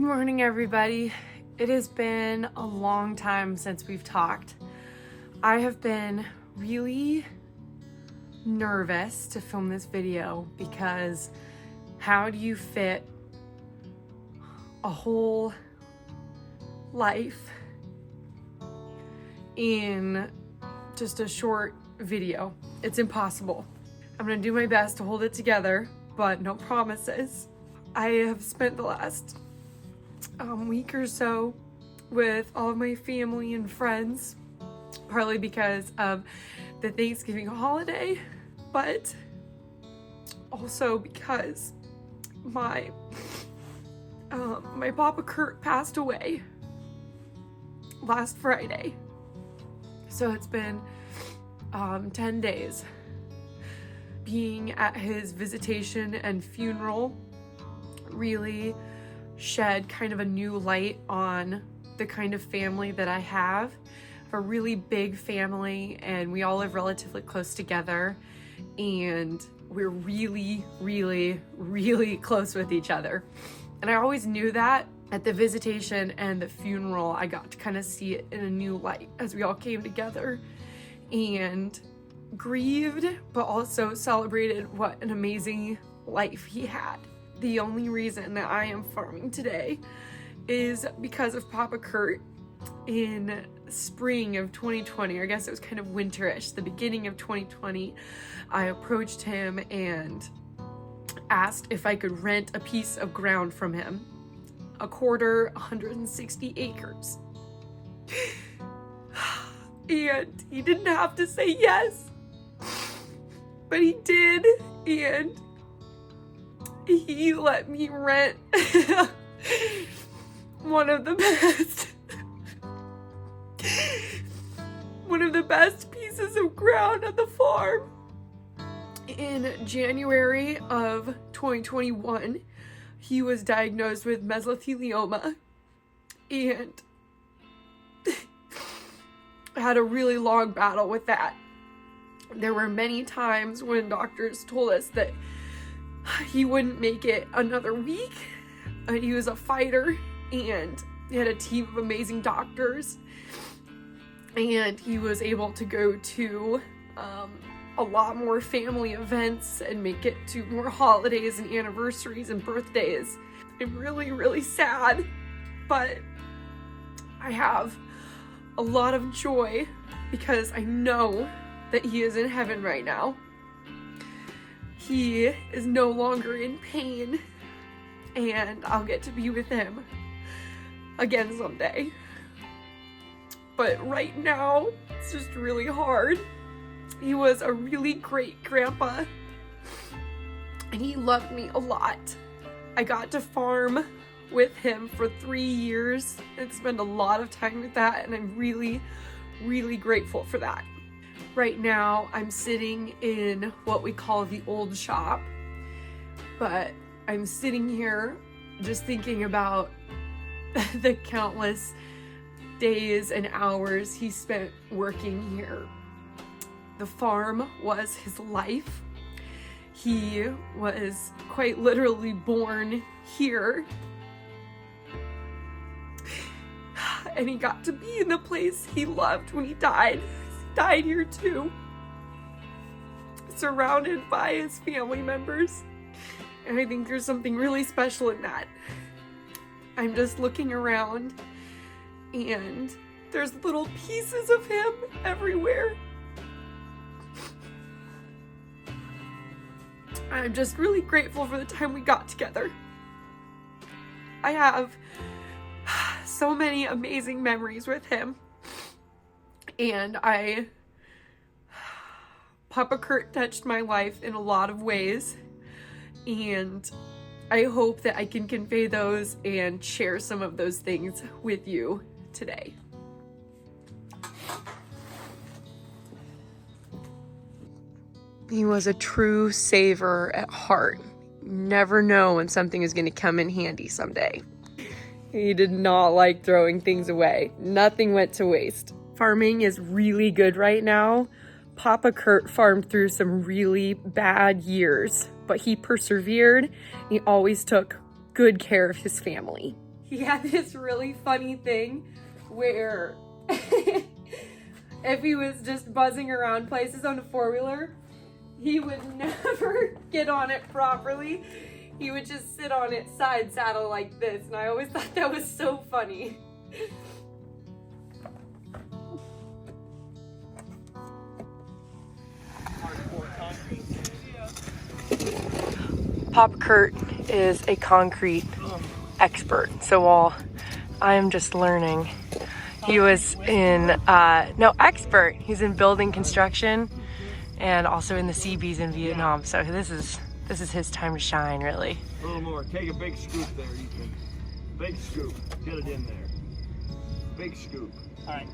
morning, everybody. It has been a long time since we've talked. I have been really nervous to film this video because how do you fit a whole life in just a short video? It's impossible. I'm gonna do my best to hold it together, but no promises. I have spent the last week or so with all of my family and friends, partly because of the Thanksgiving holiday, but also because my Papa Curt passed away last Friday. So it's been 10 days being at his visitation and funeral. Really shed kind of a new light on the kind of family that I have. I have a really big family and we all live relatively close together, and we're really close with each other. And I always knew that. At the visitation and the funeral, I got to kind of see it in a new light as we all came together and grieved, but also celebrated what an amazing life he had. The only reason that I am farming today is because of Papa Curt. In spring of 2020, or I guess it was kind of winterish, the beginning of 2020, I approached him and asked if I could rent a piece of ground from him. 160 acres. And he didn't have to say yes, but he did, and he let me rent one of the best pieces of ground at the farm. In January of 2021, he was diagnosed with mesothelioma and had a really long battle with that. There were many times when doctors told us that he wouldn't make it another week. He was a fighter and he had a team of amazing doctors, and he was able to go to a lot more family events and make it to more holidays and anniversaries and birthdays. I'm really sad, but I have a lot of joy because I know that he is in heaven right now. He is no longer in pain, and I'll get to be with him again someday. But right now, it's just really hard. He was a really great grandpa, and he loved me a lot. I got to farm with him for 3 years and spend a lot of time with that, and I'm really grateful for that. Right now, I'm sitting in what we call the old shop, but I'm sitting here just thinking about the countless days and hours he spent working here. The farm was his life. He was quite literally born here, and he got to be in the place he loved when he died. He died here too, surrounded by his family members, and I think there's something really special in that. I'm just looking around and there's little pieces of him everywhere. I'm just really grateful for the time we got together. I have so many amazing memories with him, and Papa Curt touched my life in a lot of ways, and I hope that I can convey those and share some of those things with you today. He was a true saver at heart. You never know when something is going to come in handy someday. He did not like throwing things away. Nothing went to waste. Farming is really good right now. Papa Curt farmed through some really bad years, but he persevered. He always took good care of his family. he had this really funny thing where if he was just buzzing around places on a four-wheeler, he would never get on it properly. He would just sit on its side saddle like this, and I always thought that was so funny. Papa Curt is a concrete expert, so while I am just learning, he was expert. He's in building construction and also in the Seabees in Vietnam. So this is his time to shine, really. A little more. Take a big scoop there, Ethan. Big scoop. Get it in there. Big scoop. All right.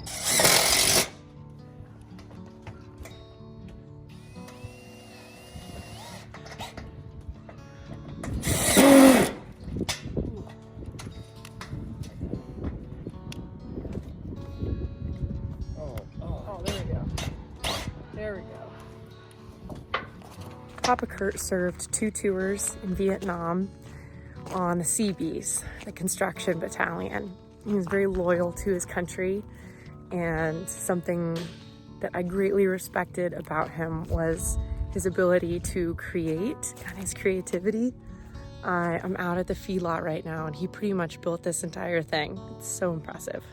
There we go. Papa Curt served 2 tours in Vietnam on the Seabees, the construction battalion. He was very loyal to his country, and something that I greatly respected about him was his ability to create and his creativity. I'm out at the feedlot right now, and he pretty much built this entire thing. It's so impressive.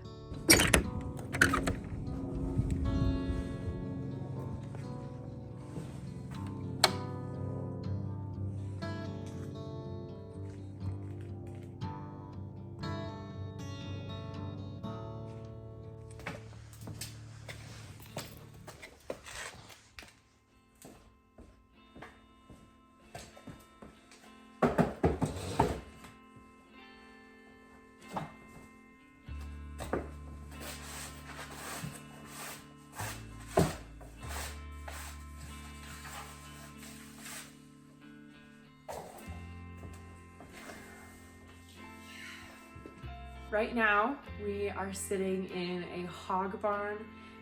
Right now, we are sitting in a hog barn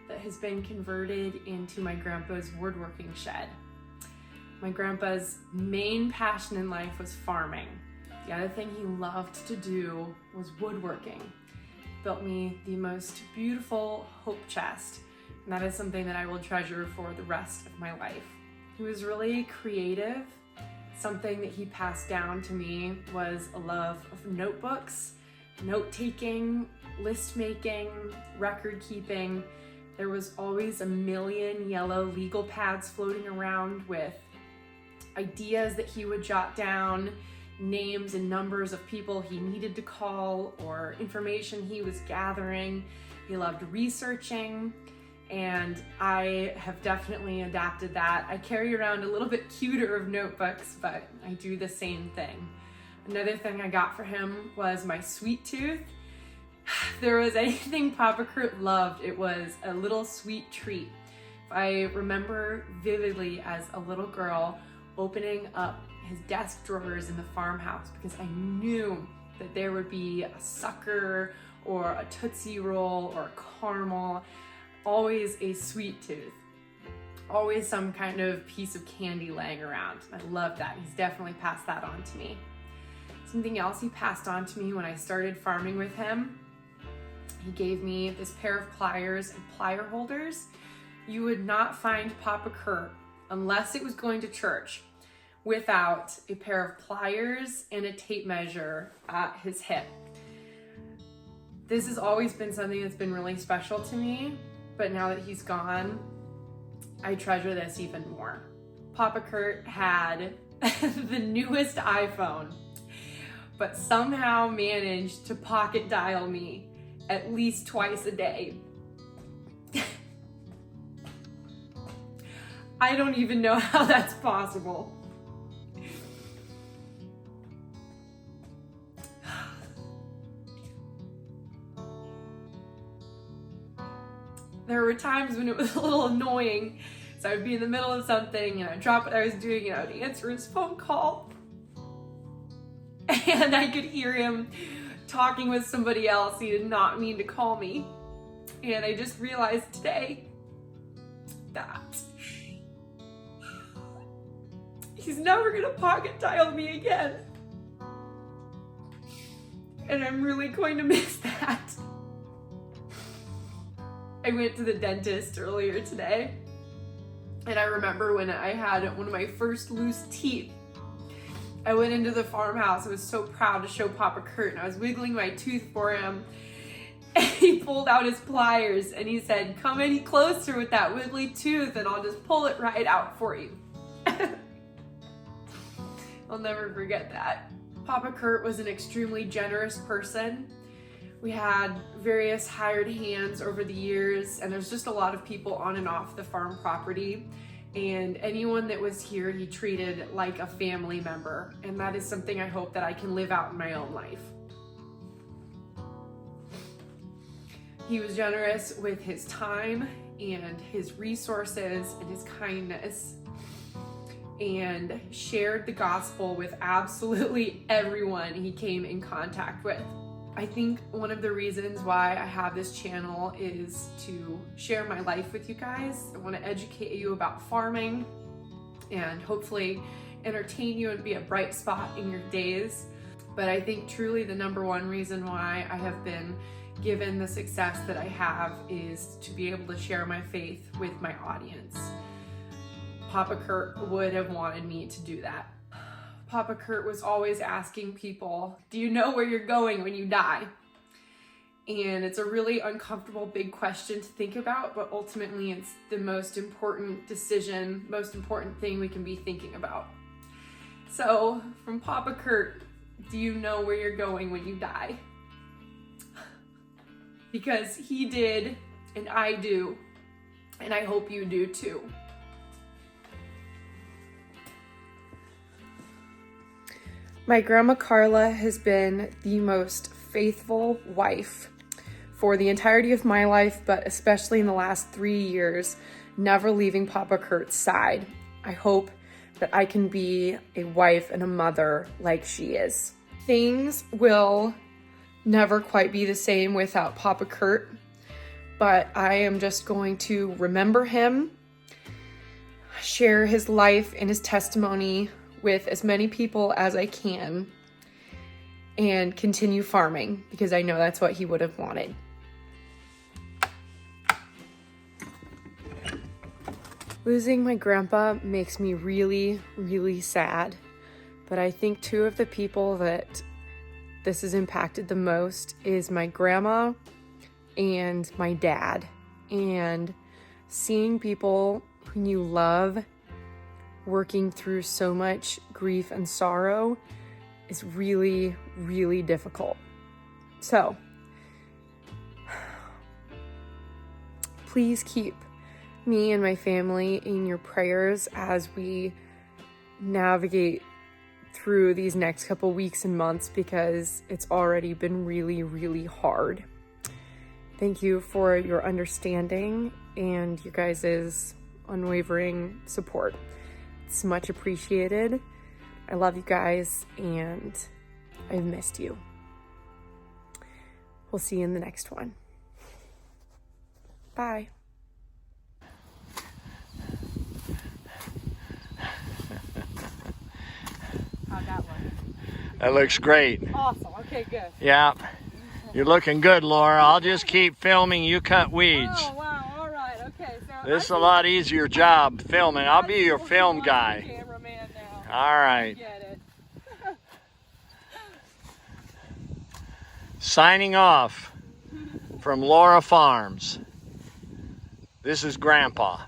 that has been converted into my grandpa's woodworking shed. My grandpa's main passion in life was farming. The other thing he loved to do was woodworking. Built me the most beautiful hope chest, and that is something that I will treasure for the rest of my life. He was really creative. Something that he passed down to me was a love of notebooks, note-taking, list-making, record-keeping. There was always a million yellow legal pads floating around with ideas that he would jot down, names and numbers of people he needed to call, or information he was gathering. He loved researching, and I have definitely adapted that. I carry around a little bit cuter of notebooks, but I do the same thing. Another thing I got for him was my sweet tooth. If there was anything Papa Curt loved, it was a little sweet treat. I remember vividly as a little girl opening up his desk drawers in the farmhouse because I knew that there would be a sucker or a Tootsie Roll or a caramel, always a sweet tooth, always some kind of piece of candy laying around. I love that. He's definitely passed that on to me. Something else he passed on to me when I started farming with him, he gave me this pair of pliers and plier holders. You would not find Papa Curt, unless it was going to church, without a pair of pliers and a tape measure at his hip. This has always been something that's been really special to me, but now that he's gone, I treasure this even more. Papa Curt had the newest iPhone, but somehow managed to pocket dial me at least twice a day. I don't even know how that's possible. There were times when it was a little annoying, so I would be in the middle of something and I'd drop what I was doing and I would answer his phone call. And I could hear him talking with somebody else. He did not mean to call me. And I just realized today that he's never gonna pocket dial me again. And I'm really going to miss that. I went to the dentist earlier today, and I remember when I had one of my first loose teeth. I went into the farmhouse. I was so proud to show Papa Curt, and I was wiggling my tooth for him. And he pulled out his pliers and he said, "Come any closer with that wiggly tooth and I'll just pull it right out for you." I'll never forget that. Papa Curt was an extremely generous person. We had various hired hands over the years, and there's just a lot of people on and off the farm property. And anyone that was here, he treated like a family member. And that is something I hope that I can live out in my own life. He was generous with his time and his resources and his kindness, and shared the gospel with absolutely everyone he came in contact with. I think one of the reasons why I have this channel is to share my life with you guys. I want to educate you about farming and hopefully entertain you and be a bright spot in your days. But I think truly the number one reason why I have been given the success that I have is to be able to share my faith with my audience. Papa Curt would have wanted me to do that. Papa Curt was always asking people, "Do you know where you're going when you die?" And it's a really uncomfortable, big question to think about, but ultimately it's the most important decision, most important thing we can be thinking about. So, from Papa Curt, do you know where you're going when you die? Because he did, and I do, and I hope you do too. My grandma Carla has been the most faithful wife for the entirety of my life, but especially in the last 3 years, never leaving Papa Curt's side. I hope that I can be a wife and a mother like she is. Things will never quite be the same without Papa Curt, but I am just going to remember him, share his life and his testimony with as many people as I can, and continue farming because I know that's what he would have wanted. Losing my grandpa makes me really, really sad, but I think two of the people that this has impacted the most is my grandma and my dad. And seeing people whom you love working through so much grief and sorrow is really, really difficult. So, please keep me and my family in your prayers as we navigate through these next couple weeks and months, because it's already been really, really hard. Thank you for your understanding and your guys' unwavering support. It's much appreciated. I love you guys and I've missed you. We'll see you in the next one. Bye. How'd that one? That looks great. Awesome. Okay, good. Yeah. You're looking good, Laura. I'll just keep filming. You cut weeds. Oh, wow. All right. Okay. So This is a lot easier job filming. I'll be your film guy. Cameraman now. All right. Get it. Signing off from Laura Farms. This is Grandpa.